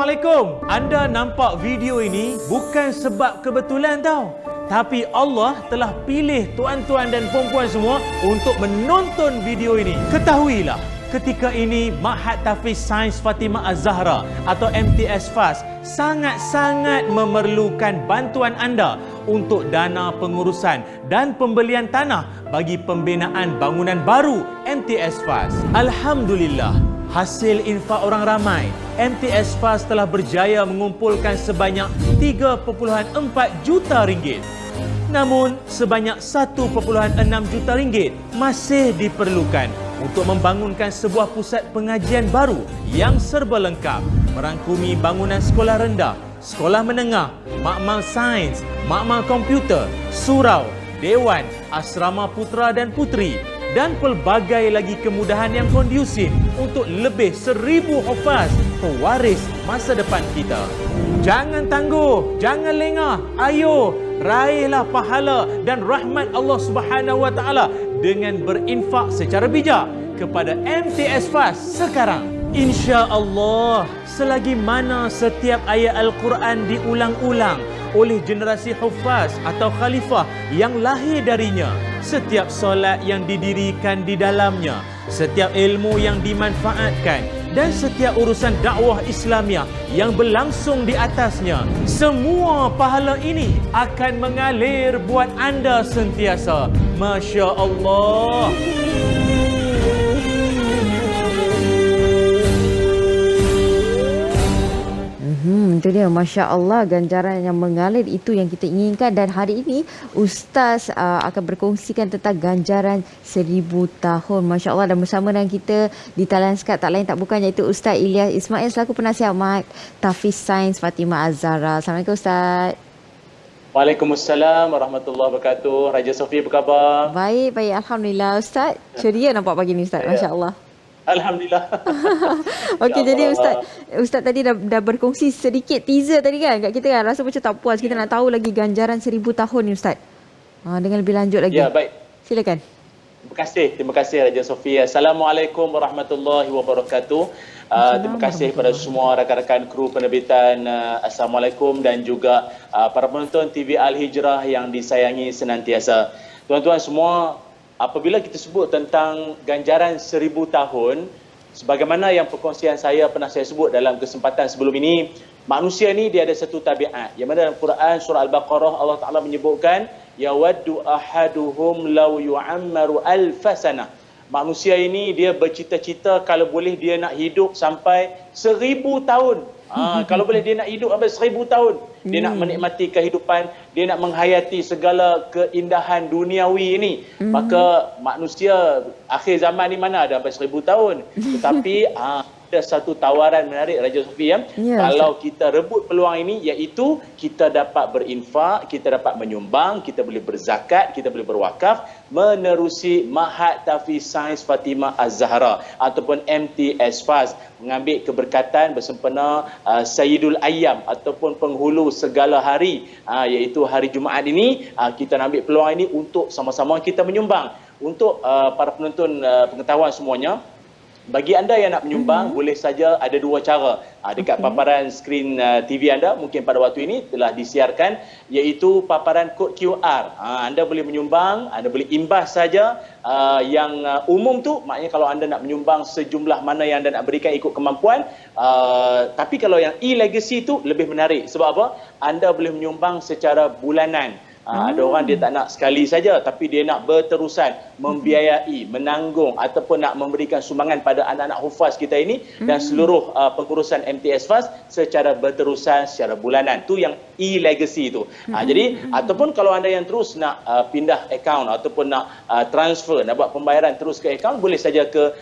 Assalamualaikum. Anda nampak video ini bukan sebab kebetulan tau. Tapi Allah telah pilih tuan-tuan dan puan-puan semua untuk menonton video ini. Ketahuilah, ketika ini Ma'had Tahfiz Sains Fatimah Az-Zahra atau MTS FAS sangat-sangat memerlukan bantuan anda untuk dana pengurusan dan pembelian tanah bagi pembinaan bangunan baru MTS FAS. Alhamdulillah, hasil infak orang ramai, MTS FAS telah berjaya mengumpulkan sebanyak 3.4 juta ringgit. Namun, sebanyak 1.6 juta ringgit masih diperlukan untuk membangunkan sebuah pusat pengajian baru yang serba lengkap, merangkumi bangunan sekolah rendah, sekolah menengah, makmal sains, makmal komputer, surau, dewan, asrama putera dan puteri dan pelbagai lagi kemudahan yang kondusif untuk lebih 1,000 hufaz pewaris masa depan kita. Jangan tangguh, jangan lengah. Ayo, raihlah pahala dan rahmat Allah Subhanahu Wa Taala dengan berinfak secara bijak kepada MTS FAS sekarang. Insya-Allah, selagi mana setiap ayat Al-Quran diulang-ulang oleh generasi hufaz atau khalifah yang lahir darinya, setiap solat yang didirikan di dalamnya, setiap ilmu yang dimanfaatkan dan setiap urusan dakwah Islamiah yang berlangsung di atasnya, semua pahala ini akan mengalir buat anda sentiasa. Masya Allah. Itu dia, Masya Allah, ganjaran yang mengalir itu yang kita inginkan. Dan hari ini Ustaz akan berkongsikan tentang ganjaran 1000 tahun. Masya Allah, dan bersama dengan kita di talian Skype tak lain tak bukan iaitu Ustaz Ilyas Ismail selaku penasihat Ma'had Tahfiz Sains Fatimah Az-Zahra. Assalamualaikum Ustaz. Waalaikumsalam warahmatullahi wabarakatuh. Raja Sofi, apa khabar? Baik, Alhamdulillah. Ustaz, ceria nampak pagi ni Ustaz. Masya Allah. Alhamdulillah. Okey, jadi Ustaz tadi dah berkongsi sedikit teaser tadi kan kat kita kan. Rasa macam tak puas. Kita nak tahu lagi ganjaran 1000 tahun ni Ustaz. Dengan lebih lanjut lagi. Ya, baik. Silakan. Terima kasih Raja Sofia. Assalamualaikum warahmatullahi wabarakatuh. Terima kasih kepada semua rakan-rakan kru penerbitan. Assalamualaikum dan juga para penonton TV Al-Hijrah yang disayangi senantiasa. Tuan-tuan semua, apabila kita sebut tentang ganjaran 1000 tahun, sebagaimana yang perkongsian saya pernah saya sebut dalam kesempatan sebelum ini, manusia ni dia ada satu tabiat. Yang mana dalam Quran surah Al-Baqarah Allah Taala menyebutkan, yawaddu ahaduhum law yu'ammaru alfasana. Manusia ini dia bercita-cita kalau boleh dia nak hidup sampai 1000 tahun. Kalau boleh dia nak hidup sampai 1000 tahun. Dia nak menikmati kehidupan, dia nak menghayati segala keindahan duniawi ini. Maka manusia akhir zaman ni mana ada sampai 1000 tahun. Tetapi ada satu tawaran menarik Raja Sofi ya. Kalau kita rebut peluang ini, iaitu kita dapat berinfak, kita dapat menyumbang, kita boleh berzakat, kita boleh berwakaf menerusi Ma'had Tahfiz Sains Fatimah Az-Zahra ataupun MTS FAS, mengambil keberkatan bersempena Sayyidul Ayyam ataupun penghulu segala hari, iaitu hari Jumaat ini. Kita nak ambil peluang ini untuk sama-sama kita menyumbang. Untuk para penonton pengetahuan semuanya, bagi anda yang nak menyumbang, boleh saja ada dua cara. Dekat paparan skrin TV anda, mungkin pada waktu ini telah disiarkan, iaitu paparan kod QR. Anda boleh menyumbang, anda boleh imbas saja. Yang umum tu, maknanya kalau anda nak menyumbang sejumlah mana yang anda nak berikan ikut kemampuan. Tapi kalau yang e-legacy tu lebih menarik. Sebab apa? Anda boleh menyumbang secara bulanan. Ada orang dia tak nak sekali saja, tapi dia nak berterusan membiayai, menanggung ataupun nak memberikan sumbangan pada anak-anak hufaz kita ini dan seluruh pengurusan MTS FAS secara berterusan, secara bulanan. Tu yang e-legacy tu. Jadi ataupun kalau anda yang terus nak pindah akaun ataupun nak transfer, nak buat pembayaran terus ke akaun, boleh saja ke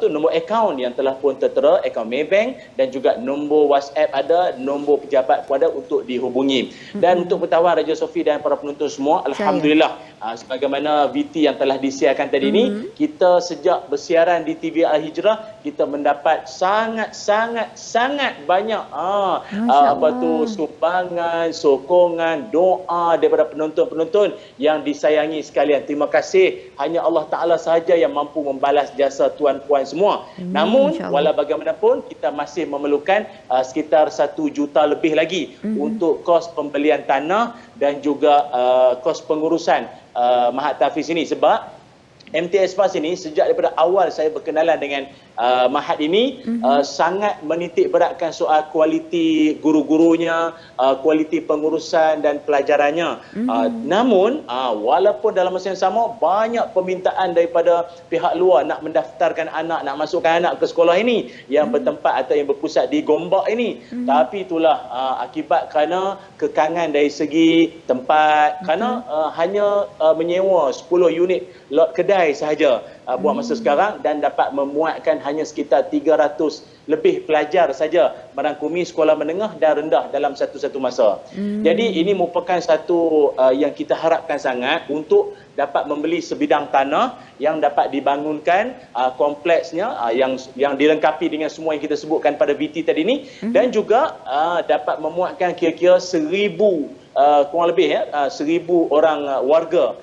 nombor akaun yang telah pun tertera, akaun Maybank, dan juga nombor WhatsApp ada, nombor pejabat pun ada untuk dihubungi. Dan untuk pengetahuan Raja Sofi dan para penonton semua, alhamdulillah sebagaimana VT yang telah disiarkan tadi ini, kita sejak bersiaran di TV Al Hijrah kita mendapat sangat banyak sumbangan, sokongan, doa daripada penonton-penonton yang disayangi sekalian. Terima kasih. Hanya Allah Taala sahaja yang mampu membalas jasa tuan-puan semua. Namun walau bagaimanapun kita masih memerlukan sekitar 1 juta lebih lagi untuk kos pembelian tanah dan juga kos pengurusan Mahat Tahfiz ini, sebab MTS Fast ini sejak daripada awal saya berkenalan dengan Mahat ini sangat menitik beratkan soal kualiti guru-gurunya, kualiti pengurusan dan pelajarannya. Namun walaupun dalam masa yang sama banyak permintaan daripada pihak luar nak mendaftarkan anak, nak masukkan anak ke sekolah ini yang bertempat atau yang berpusat di Gombak ini. Tapi itulah akibat kerana kekangan dari segi tempat, kerana hanya menyewa 10 unit lot kedai sahaja buat masa sekarang dan dapat memuatkan hanya sekitar 300 lebih pelajar saja merangkumi sekolah menengah dan rendah dalam satu-satu masa. Jadi ini merupakan satu yang kita harapkan sangat untuk dapat membeli sebidang tanah yang dapat dibangunkan kompleksnya yang dilengkapi dengan semua yang kita sebutkan pada VT tadi ini, dan juga dapat memuatkan kira-kira 1,000 kurang lebih 1,000 orang warga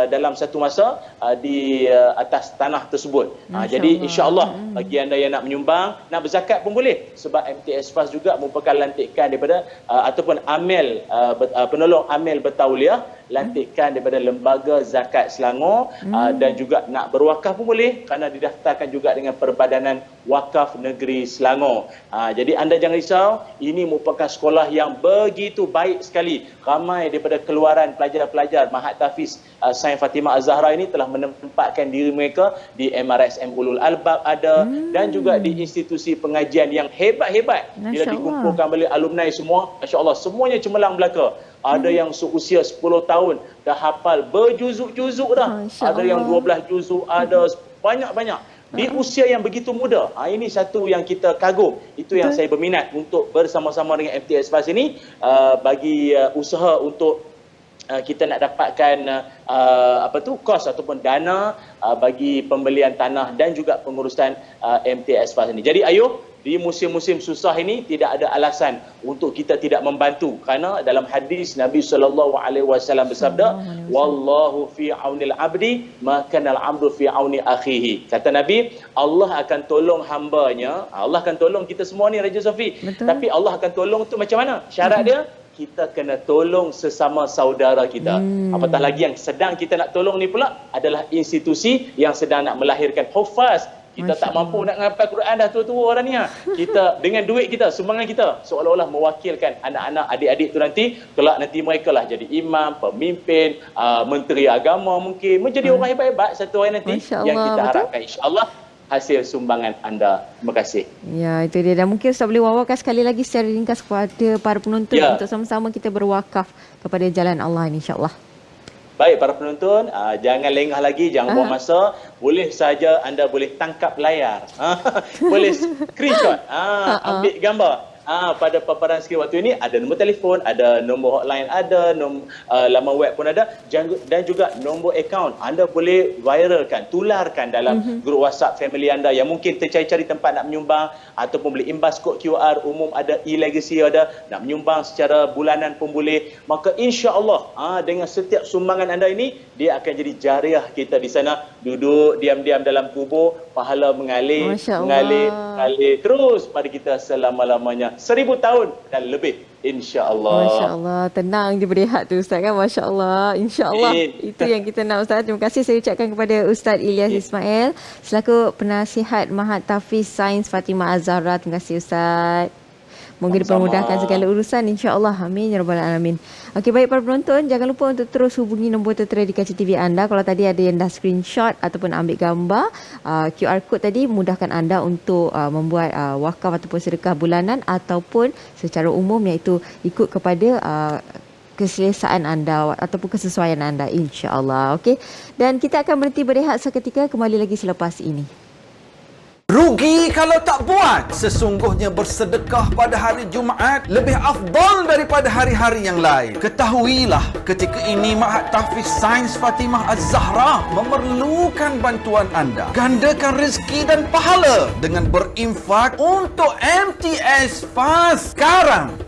dalam satu masa di atas tanah tersebut. Jadi insya-Allah bagi anda yang nak menyumbang, nak berzakat pun boleh, sebab MTS Fast juga merupakan lantikan daripada ataupun amil penolong amil bertauliah, lantikan daripada Lembaga Zakat Selangor, dan juga nak berwakaf pun boleh kerana didaftarkan juga dengan Perbadanan Wakaf Negeri Selangor. Jadi anda jangan risau, ini merupakan sekolah yang begitu baik sekali. Ramai daripada keluaran pelajar-pelajar Mahat Tahfiz Sains Fatimah Az-Zahra ini telah menempatkan diri mereka di MRSM Ulul Albab ada, dan juga di institusi pengajian yang hebat-hebat. Bila dikumpulkan balik alumni semua, masya-Allah semuanya cemerlang belaka. Ada yang seusia 10 tahun dah hafal berjuzuk-juzuk dah. Ada yang 12 juzuk, ada banyak-banyak. Di usia yang begitu muda. Ini satu yang kita kagum. Itu yang saya berminat untuk bersama-sama dengan MTS Fast ini bagi usaha untuk kita nak dapatkan kos ataupun dana bagi pembelian tanah dan juga pengurusan MTS Fast ini. Jadi ayo, di musim-musim susah ini tidak ada alasan untuk kita tidak membantu, kerana dalam hadis Nabi SAW bersabda, wallahu fi aunil abdi ma kana al-abdu fi auni akhihi. Kata Nabi, Allah akan tolong hambanya, Allah akan tolong kita semua ni Raja Sofi. Tapi Allah akan tolong tu macam mana? Syarat dia, kita kena tolong sesama saudara kita. Apatah lagi yang sedang kita nak tolong ni pula adalah institusi yang sedang nak melahirkan hufaz. Kita tak mampu nak menghafal Quran dah tua-tua orang ni. Kita dengan duit kita, sumbangan kita, seolah-olah mewakilkan anak-anak, adik-adik tu nanti, kelak nanti mereka lah jadi imam, pemimpin, menteri agama mungkin, menjadi orang hebat-hebat satu hari nanti. Yang kita harapkan insya-Allah hasil sumbangan anda. Terima kasih. Ya, itu dia. Dan mungkin Ustaz boleh wawarkan sekali lagi secara ringkas kepada para penonton untuk sama-sama kita berwakaf kepada jalan Allah ini, insya-Allah. Baik para penonton, jangan lengah lagi, jangan buang masa. Boleh saja anda boleh tangkap layar. Boleh screenshot, ambil gambar. Pada paparan skrin waktu ini ada nombor telefon, ada nombor hotline, ada laman web pun ada, dan juga nombor akaun. Anda boleh viralkan, tularkan dalam grup WhatsApp family anda yang mungkin tercari-cari tempat nak menyumbang, ataupun boleh imbas kod QR umum, ada e-legacy ada, nak menyumbang secara bulanan pun boleh. Maka insya-Allah dengan setiap sumbangan anda ini, dia akan jadi jariah kita di sana, duduk diam-diam dalam kubur, pahala mengalir terus pada kita selama-lamanya, 1000 tahun dan lebih, insya-Allah. Masya-Allah, tenang je berehat tu Ustaz kan, masya-Allah. Insya-Allah itu yang kita nak Ustaz. Terima kasih saya ucapkan kepada Ustaz Ilyas Ismail selaku penasihat Mahat Tahfiz Sains Fatimah Az-Zahra. Terima kasih Ustaz. Moga dipermudahkan segala urusan, insya-Allah. Amin ya rabbal alamin. Okey, baik para penonton, jangan lupa untuk terus hubungi nombor tertera di kaca TV anda. Kalau tadi ada yang dah screenshot ataupun ambil gambar QR code tadi, mudahkan anda untuk membuat wakaf ataupun sedekah bulanan ataupun secara umum, iaitu ikut kepada keselesaan anda ataupun kesesuaian anda, insya-Allah. Okey. Dan kita akan berhenti berehat seketika, kembali lagi selepas ini. Rugi kalau tak buat. Sesungguhnya bersedekah pada hari Jumaat lebih afdal daripada hari-hari yang lain. Ketahuilah, ketika ini Ma'had Tahfiz Sains Fatimah Az-Zahra memerlukan bantuan anda. Gandakan rezeki dan pahala dengan berinfak untuk MTS FAST sekarang.